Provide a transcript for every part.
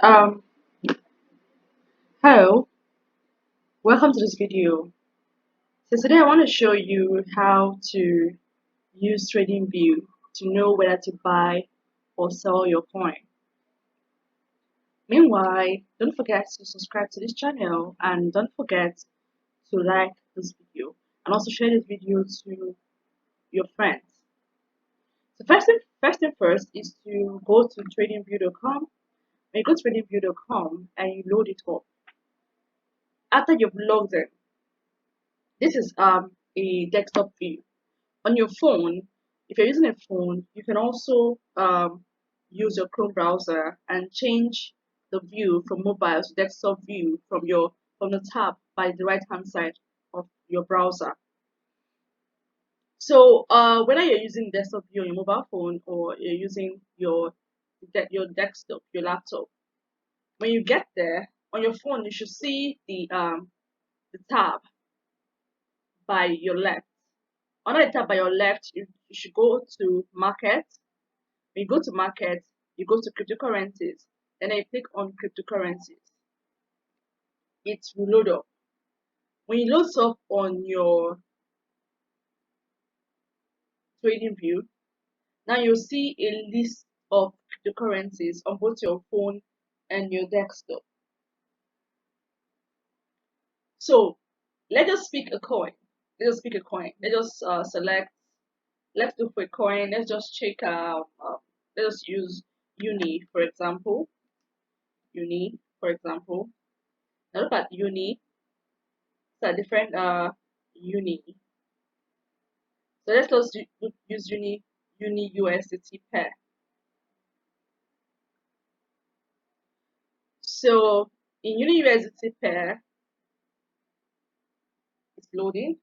Um, Hello, welcome to this video. So today I want to show you how to use TradingView to know whether to buy or sell your coin. Meanwhile, don't forget to subscribe to this channel and don't forget to like this video and also share this video to your friends. So first thing first is to go to tradingview.com. When you go to tradingview.com and you load it up. After you've logged in, this is a desktop view. On your phone, if you're using a phone, you can also use your Chrome browser and change the view from mobile to desktop view from the tab by the right hand side of your browser. So whether you're using desktop view on your mobile phone or you're using your desktop, your laptop, when you get there on your phone, you should see the tab by your left. Under the tab by your left, you should go to market. When you go to market, you go to cryptocurrencies, and then you click on cryptocurrencies. It will load up. When it loads up on your trading view, now you'll see a list of cryptocurrencies on both your phone and your desktop. So let us pick a coin. Let us pick a coin. Let us select. Let's look for a coin. Let's just check. Let us use Uni for example. Uni for example. Now look at Uni. It's a different Uni. So let's just use Uni USDT pair. So in Uni USDT pair, it's loading.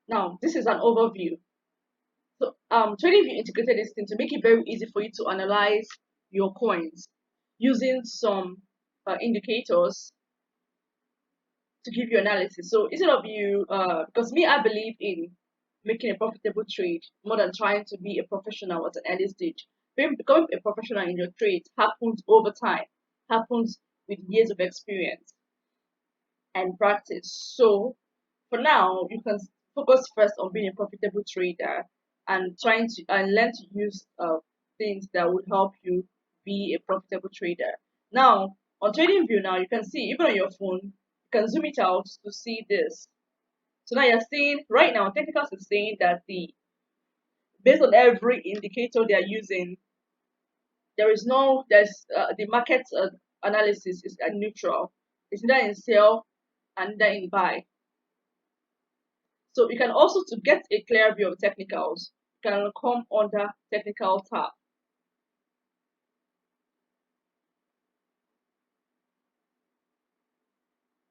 Now this is an overview. So TradingView integrated this thing to make it very easy for you to analyze your coins using some indicators to give you analysis. So instead of you, because me, I believe in making a profitable trade more than trying to be a professional at an early stage. Becoming a professional in your trade happens over time, happens with years of experience and practice. So for now, you can focus first on being a profitable trader and trying to and learn to use things that would help you be a profitable trader. Now on TradingView, now you can see even on your phone, you can zoom it out to see this. So now you're seeing right now, technicals is saying that based on every indicator they are using, the market analysis is neutral. It's neither in sell and neither in buy. So you can also, to get a clear view of technicals, you can come under technical tab.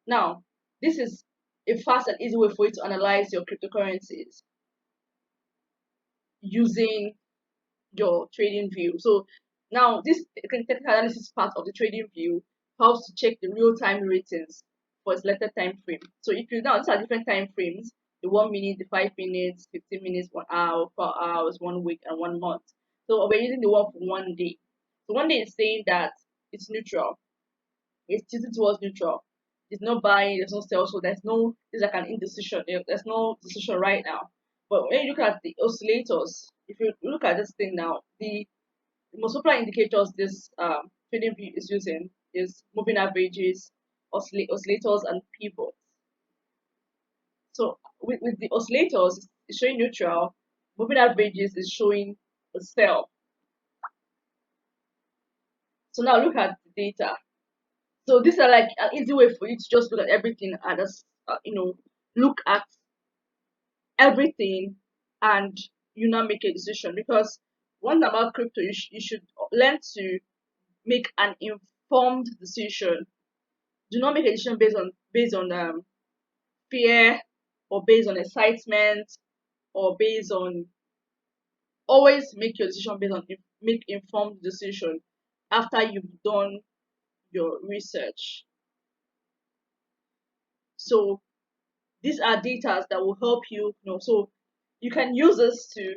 Now, this is a fast and easy way for you to analyze your cryptocurrencies using your trading view. So now this technical analysis part of the trading view helps to check the real-time ratings for a selected time frame. So if you now, these are different time frames: the 1 minute, the 5 minutes, 15 minutes, 1 hour, 4 hours, 1 week, and 1 month. So we're using the one for 1 day. So 1 day is saying that it's neutral. It's tilting towards neutral. There's no buying, there's no sell, so there's like an indecision. There's no decision right now. But when you look at the oscillators, if you look at this thing now, the most popular indicators this trading view is using is moving averages, oscillators, and pivots. So with the oscillators, it's showing neutral. Moving averages is showing a sell. So now look at the data. So these are like an easy way for you to just look at everything and just look at everything and you now make a decision. Because one thing about crypto, you should learn to make an informed decision. Do not make a decision based on fear or based on excitement or based on. Always make your decision based on make informed decision after you've done your research. So these are data that will help you know. So you can use this to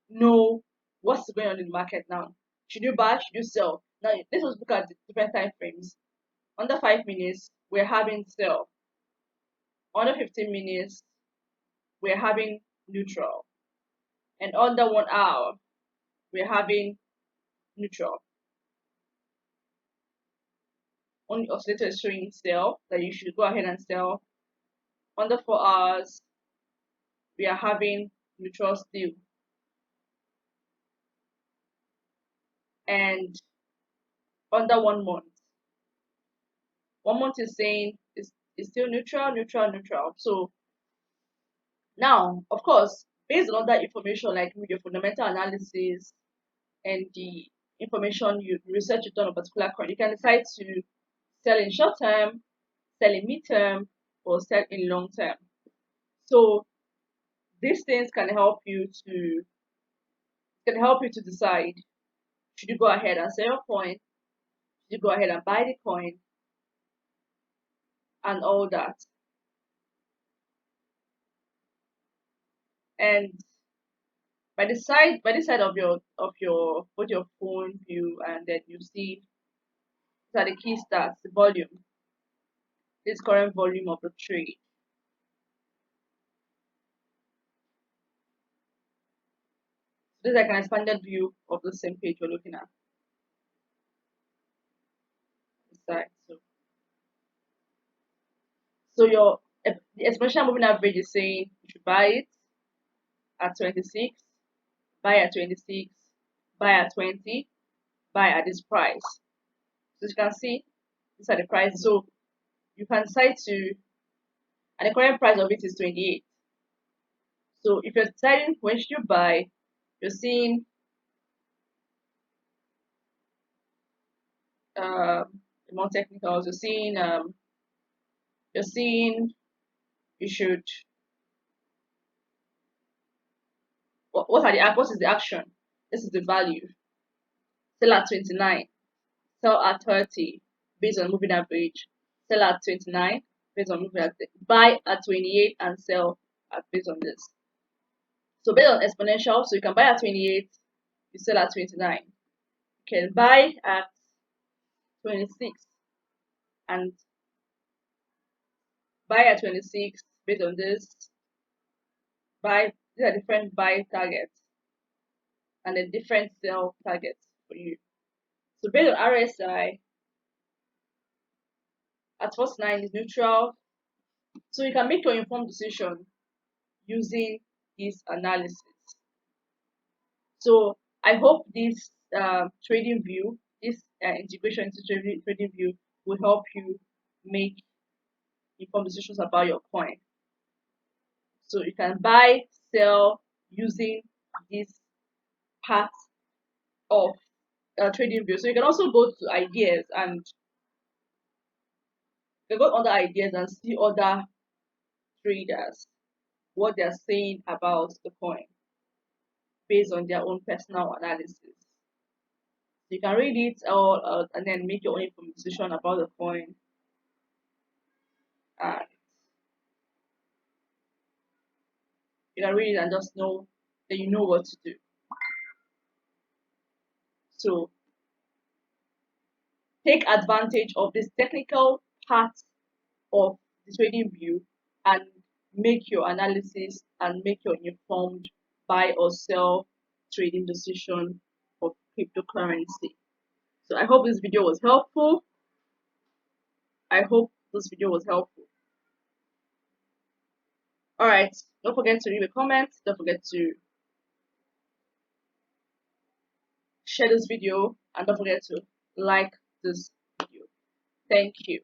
know what's going on in the market now. Should you buy? Should you sell? Now let's just look at the different time frames. Under 5 minutes, we're having sell. Under 15 minutes, we're having neutral. And under 1 hour, we're having neutral. Only oscillator is showing sell, that you should go ahead and sell. Under 4 hours, we are having neutral still. And under 1 month, 1 month is saying it's still neutral, neutral, neutral. So now, of course, based on that information, like your fundamental analysis and the information you research you done on a particular coin, you can decide to sell in short term, sell in mid term, or sell in long term. So these things can help you to decide, should you go ahead and sell your coin, should you go ahead and buy the coin, and all that. And by the side of your both your phone view, and then you see these are the key stats, the volume, this current volume of the trade. This is like an expanded view of the same page we're looking at. Side. So your the exponential moving average is saying you should buy it at 26, buy at 26, buy at 20, buy at this price. So as you can see, these are the prices. So you can decide to, and the current price of it is 28. So if you're deciding when should you buy, you're seeing more technicals. You're seeing you should, what is the action? This is the value. Sell at 29, sell at 30 based on moving average, sell at 29 based on moving average, buy at 28 and sell at based on this. So based on exponential, so you can buy at 28, you sell at 29. You can buy at 26 and buy at 26 based on this. Buy, these are different buy targets and then different sell targets for you. So based on RSI, at first 9 is neutral. So you can make your informed decision using this analysis. So I hope this TradingView, this integration into TradingView will help you make informed decisions about your coin. So you can buy, sell using this part of TradingView. So you can also go to ideas and you can go under ideas and see other traders, what they're saying about the coin based on their own personal analysis. So you can read it all out and then make your own informed decision about the coin. And you can read it and just know that you know what to do. So take advantage of this technical part of the TradingView and make your analysis and make your informed buy or sell trading decision for cryptocurrency. So I hope this video was helpful. All right, don't forget to leave a comment. Don't forget to share this video and don't forget to like this video. Thank you.